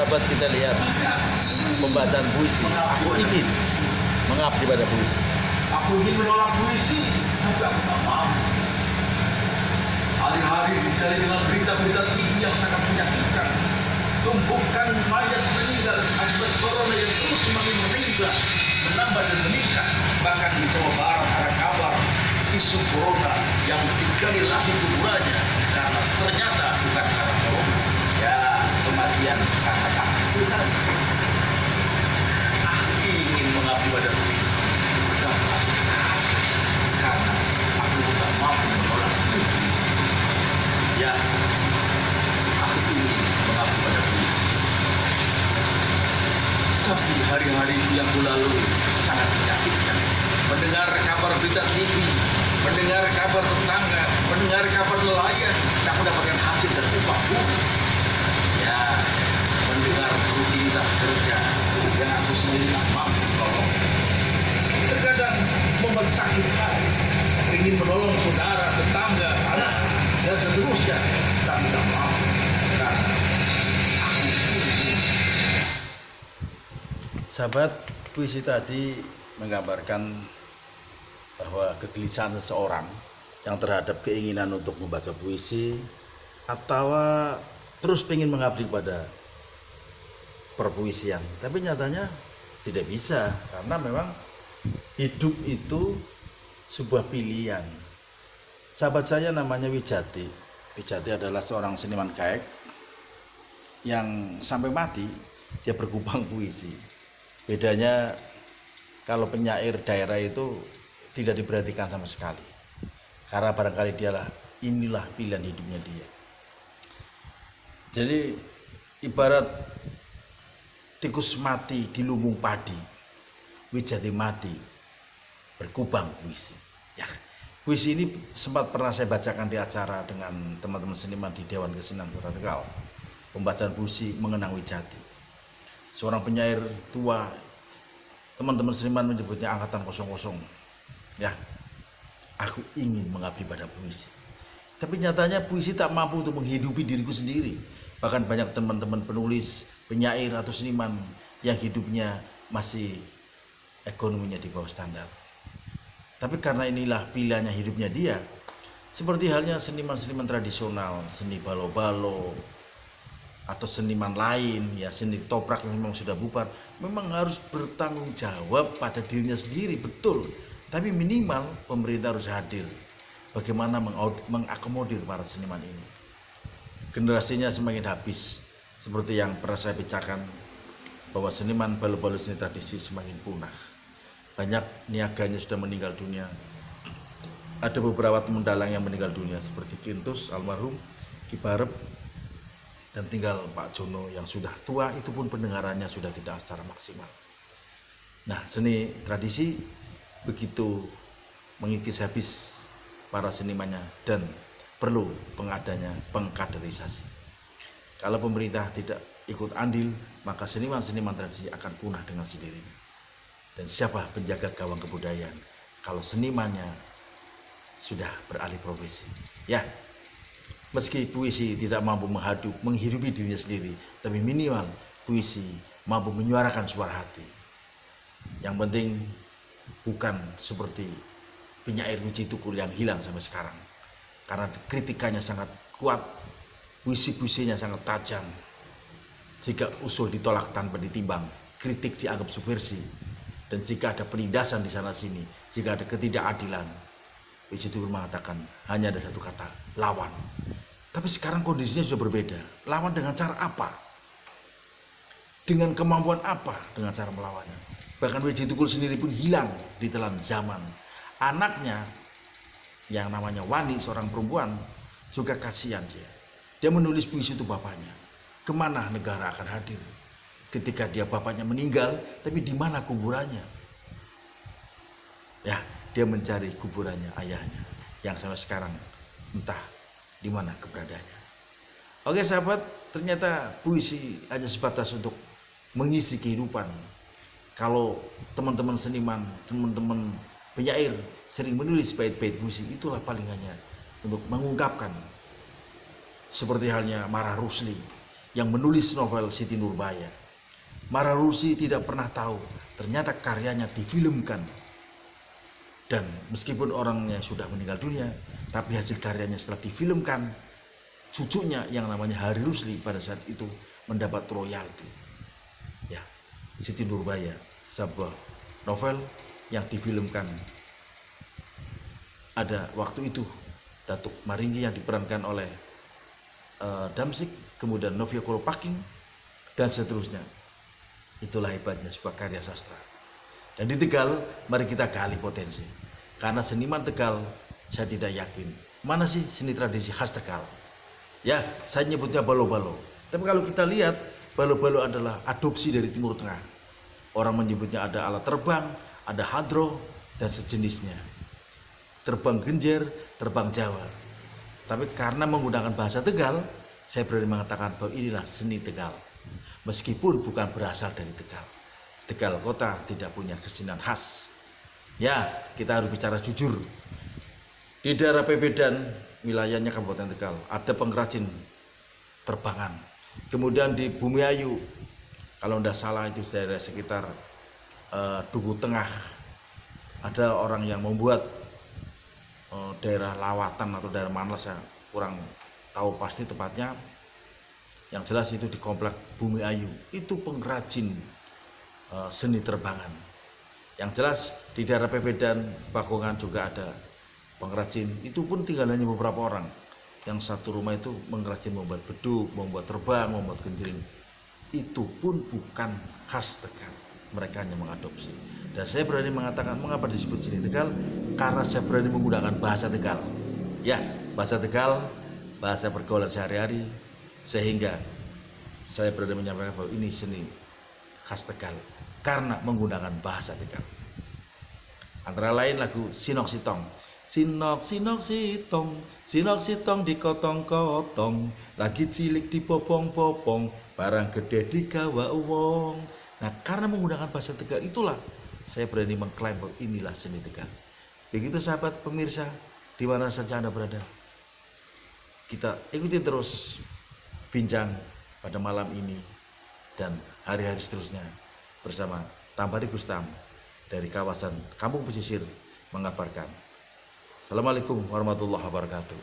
sahabat kita lihat pembacaan puisi. Aku ingin mengabdi pada puisi. Aku ingin menolak puisi, tapi aku tak mampu. Hari-hari dicari dengan berita-berita tinggi yang sangat menyakitkan. Tumpukan mayat meninggal akibat corona yang terus semakin meningkat, menambah dan meningkat. Bahkan di Jawa Barat ada kabar isu corona yang digali lagi kuburannya karena ternyata bukan karena corona. Ya, kematian karena takut. Aku ingin mengabdi pada puisi, karena aku tidak mampu menolak seni puisi. Ya, aku ingin mengabdi pada puisi. Tapi hari-hari yang kulalui sangat menyakitkan. Mendengar kabar berita TV, mendengar kabar tetangga, mendengar kabar nelayan, tak mendapatkan hasil dan upah buruh. Ya, mendengar rutinitas kerja yang aku sendiri tak mampu tolong. Terkadang membuat sakit hati, ingin menolong saudara, tetangga, anak, dan seterusnya, tapi tak mampu. Karena aku Sahabat, puisi tadi menggambarkan bahwa kegelisahan seseorang yang terhadap keinginan untuk membaca puisi atau terus ingin mengabdi pada perpuisian, tapi nyatanya tidak bisa karena memang hidup itu sebuah pilihan. Sahabat saya namanya Wijati. Wijati adalah seorang seniman kaek yang sampai mati dia berkubang puisi. Bedanya kalau penyair daerah itu tidak diperhatikan sama sekali, karena barangkali inilah pilihan hidupnya dia. Jadi ibarat tikus mati di lumbung padi, Wijati mati berkubang puisi. Ya, puisi ini sempat pernah saya bacakan di acara dengan teman-teman seniman di Dewan Kesenian Kota Tegal. Pembacaan puisi mengenang Wijati, seorang penyair tua. Teman-teman seniman menyebutnya angkatan 00. Ya, aku ingin mengabdi pada puisi. Tapi nyatanya puisi tak mampu untuk menghidupi diriku sendiri. Bahkan banyak teman-teman penulis, penyair atau seniman yang hidupnya masih ekonominya di bawah standar. Tapi karena inilah pilihannya hidupnya dia, seperti halnya seniman-seniman tradisional, seni balo-balo, atau seniman lain, ya seni toprak yang memang sudah bubar, memang harus bertanggung jawab pada dirinya sendiri, betul. Tapi minimal pemerintah harus hadir. Bagaimana mengakomodir para seniman ini? Generasinya semakin habis, seperti yang pernah saya bicarakan bahwa seniman balo-balo seni tradisi semakin punah. Banyak niaganya sudah meninggal dunia. Ada beberapa teman dalang yang meninggal dunia seperti Kintus almarhum, Ki Barep, dan tinggal Pak Jono yang sudah tua, itu pun pendengarannya sudah tidak secara maksimal. Nah, seni tradisi begitu mengikis habis para senimannya dan perlu pengadanya pengkaderisasi. Kalau pemerintah tidak ikut andil, maka seniman-seniman tradisi akan punah dengan sendirinya. Dan siapa penjaga gawang kebudayaan kalau senimannya sudah beralih profesi? Ya, meski puisi tidak mampu menghidupi dirinya sendiri, tapi minimal puisi mampu menyuarakan suara hati. Yang penting bukan seperti penyair Wiji Tukul yang hilang sampai sekarang, karena kritikannya sangat kuat, puisi-puisinya sangat tajam. Jika usul ditolak tanpa ditimbang, kritik dianggap subversi, dan jika ada penindasan di sana sini, jika ada ketidakadilan, Wiji Tukul mengatakan hanya ada satu kata, lawan. Tapi sekarang kondisinya sudah berbeda. Lawan dengan cara apa? Dengan kemampuan apa dengan cara melawannya? Bahkan Wiji Tukul sendiri pun hilang di telan zaman. Anaknya yang namanya Wani, seorang perempuan, juga kasihan dia. Dia menulis puisi itu bapaknya. Kemana negara akan hadir ketika dia bapaknya meninggal, tapi di mana kuburannya? Ya, dia mencari kuburannya ayahnya yang sampai sekarang entah di mana keberadaannya. Oke sahabat, ternyata puisi hanya sebatas untuk mengisi kehidupan. Kalau teman-teman seniman, teman-teman penyair sering menulis bait-bait puisi, itulah paling hanya untuk mengungkapkan. Seperti halnya Marah Rusli yang menulis novel Siti Nurbaya. Mara Rusli tidak pernah tahu ternyata karyanya difilmkan. Dan meskipun orangnya sudah meninggal dunia, tapi hasil karyanya setelah difilmkan, cucunya yang namanya Hari Rusli pada saat itu mendapat royalti. Ya, Siti Nurbaya, sebuah novel yang difilmkan. Ada waktu itu Datuk Maringgi yang diperankan oleh Damsik, kemudian Novia Kolopaking, dan seterusnya. Itulah hebatnya sebuah karya sastra. Dan di Tegal, mari kita gali potensi. Karena seniman Tegal, saya tidak yakin. Mana sih seni tradisi khas Tegal? Ya, saya nyebutnya balo-balo. Tapi kalau kita lihat, balo-balo adalah adopsi dari Timur Tengah. Orang menyebutnya ada alat terbang, ada hadroh, dan sejenisnya. Terbang genjer, terbang Jawa. Tapi karena menggunakan bahasa Tegal, saya berani mengatakan bahwa inilah seni Tegal. Meskipun bukan berasal dari Tegal. Tegal kota tidak punya kesenian khas. Ya, kita harus bicara jujur. Di daerah Pebedan, wilayahnya Kabupaten Tegal, ada pengrajin terbangan. Kemudian di Bumiayu, kalau tidak salah itu daerah sekitar Duku Tengah, ada orang yang membuat daerah Lawatan atau daerah mana, saya kurang tahu pasti tepatnya. Yang jelas itu di komplek Bumiayu, itu pengrajin seni terbangan. Yang jelas di daerah Pebedan, Bakongan juga ada pengrajin, itu pun tinggal hanya beberapa orang. Yang satu rumah itu pengrajin membuat beduk, membuat terbang, membuat genjring. Itu pun bukan khas Tegal, mereka hanya mengadopsi. Dan saya berani mengatakan mengapa disebut seni Tegal, karena saya berani menggunakan bahasa Tegal. Ya, bahasa Tegal, bahasa pergaulan sehari-hari, sehingga saya berani menyampaikan bahwa ini seni khas Tegal karena menggunakan bahasa Tegal. Antara lain lagu Sinok Sitong. Sinok sinok sitong, sinok sitong dikotong-kotong, lagi cilik dipopong-popong, barang gede digawa wong. Nah, karena menggunakan bahasa Tegal itulah saya berani mengklaim bahwa inilah seni Tegal. Begitu sahabat pemirsa, di mana saja Anda berada, kita ikuti terus bincang pada malam ini dan hari-hari seterusnya bersama Tambari Gustam dari kawasan Kampung Pesisir mengabarkan. Assalamualaikum warahmatullahi wabarakatuh.